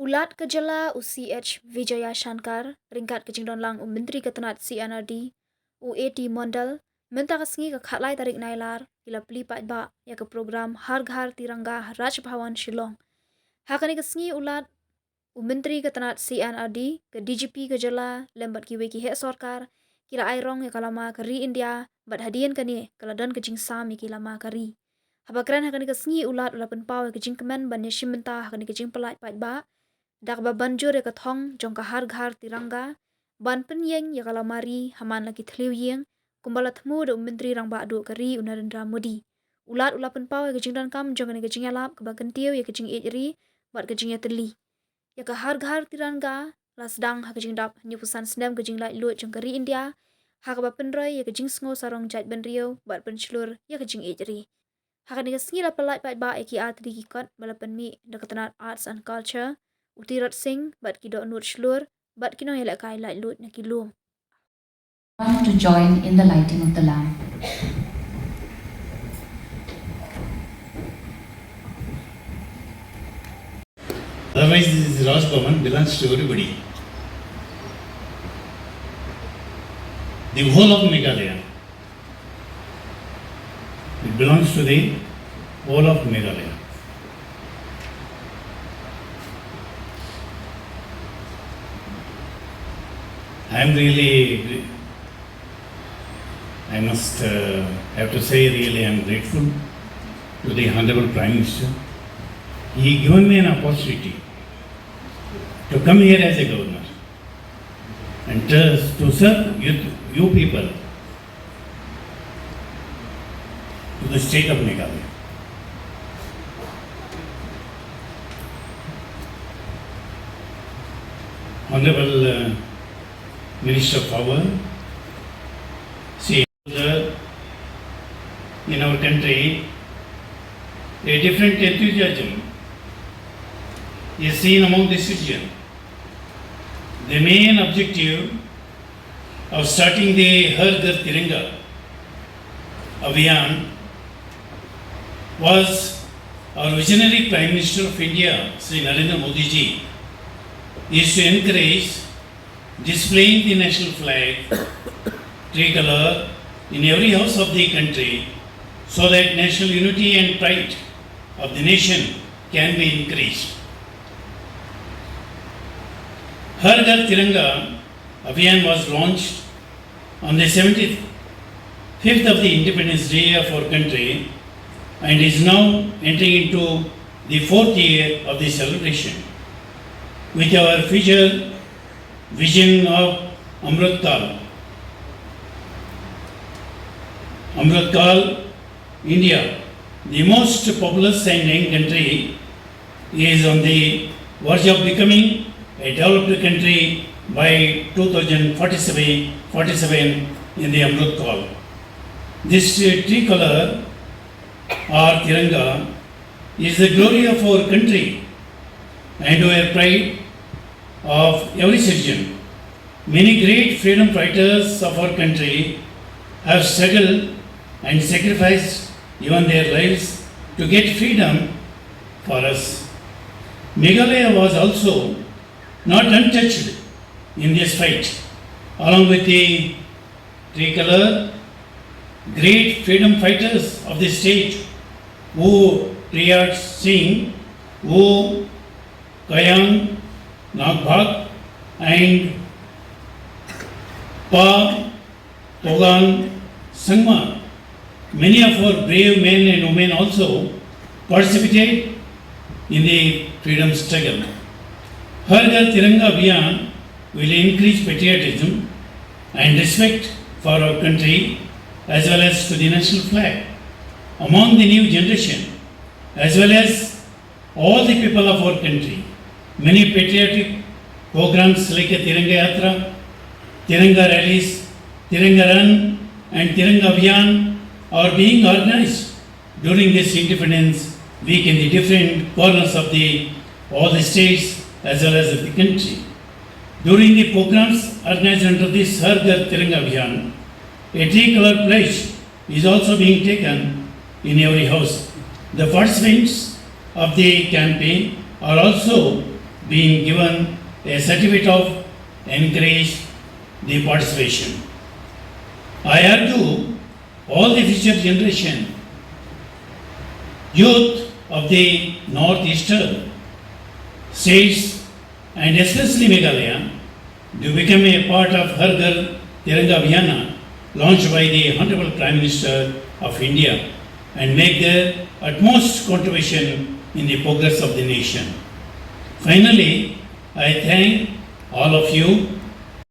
Ulat Kejala UCH Vijaya Shankar, ringkat kejingdon lang Menteri Ketenat CNRD, UAT Mondal, minta kesengi ke khatlai tarik nailar, kila peli ba ya ke program Har Ghar Tiranga Raj Bhawan Shillong. Hakani kesengi ulat Menteri Ketenat CNRD ke DGP Kejala lembat kiwe ki hek sorkar, kila airong ya kalama keri India, bat hadian kani kaladan kejing sam ya kilama keri. Habakran hakani kesengi ulat ulapan pau ya kejing kemen ban ya shimenta hakani kejing pelai ba, dak ba banjur ya kathong jong ka Har Ghar Tiranga ban penyeng ya kalamari haman lagi thliu yeng kumbala thmu de menteri rang ba do kari Narendra Modi ulat ulapan pau ya kejing dan kam jong ne kejing alap ka ba kentiu ya kejing ejri bat kejing ya teli ya ka Har Ghar Tiranga lasdang ha kejing dap nyupusan sendam kejing lai lu jong kari India ha ka ba penroi ya kejing sngo sarong jat ben rio bat penslur ya kejing ejri ha ka ne kesengi la pelai ba ya ki atri ki kot balapan mi de ketenat arts and culture Utirat Singh bat kido nur shlur bat kino yelak kai light lut na kilum. To join in the lighting of the lamp. Otherwise, this Raj Bhavan belongs to everybody. The whole of Meghalaya. It belongs to the whole of Meghalaya. I must have to say really I am grateful to the Honorable Prime Minister. He given me an opportunity to come here as a governor and to serve you people to the state of Meghalaya. Honorable Minister of Power, see, in our country, a different enthusiasm is seen among the citizens. The main objective of starting the Har Ghar Tiranga Abhiyan was our visionary Prime Minister of India, Sri Narendra Modi ji, is to encourage displaying the national flag, tricolor, in every house of the country so that national unity and pride of the nation can be increased. Har Ghar Tiranga Abhiyan was launched on the 75th of the Independence Day of our country and is now entering into the 4th year of the celebration. With our future vision of Amrit Kal. Amrit Kal, India, the most populous and young country, is on the verge of becoming a developed country by 2047 in the Amrit Kal. This tricolor or Tiranga is the glory of our country and our pride of every citizen. Many great freedom fighters of our country have struggled and sacrificed even their lives to get freedom for us. Meghalaya was also not untouched in this fight. Along with the tricolor, great freedom fighters of the state, Wu Priyat Singh, Wu Kayang Nagbhag and Pa Togan Sangma. Many of our brave men and women also participated in the freedom struggle. Har Ghar Tiranga Abhiyan will increase patriotism and respect for our country as well as to the national flag among the new generation as well as all the people of our country. Many patriotic programs like a Tiranga Yatra, Tiranga Rallies, Tiranga Run and Tiranga Abhiyan are being organized during this Independence Week in the different corners of all the states as well as of the country. During the programs organized under this Har Ghar Tiranga Abhiyan, a tricolor pledge is also being taken in every house. The participants of the campaign are also being given a certificate of encourage the participation. I urge all the future generation, youth of the northeastern states and especially Meghalaya to become a part of Har Ghar Tiranga Abhiyana launched by the Honorable Prime Minister of India and make their utmost contribution in the progress of the nation. Finally, I thank all of you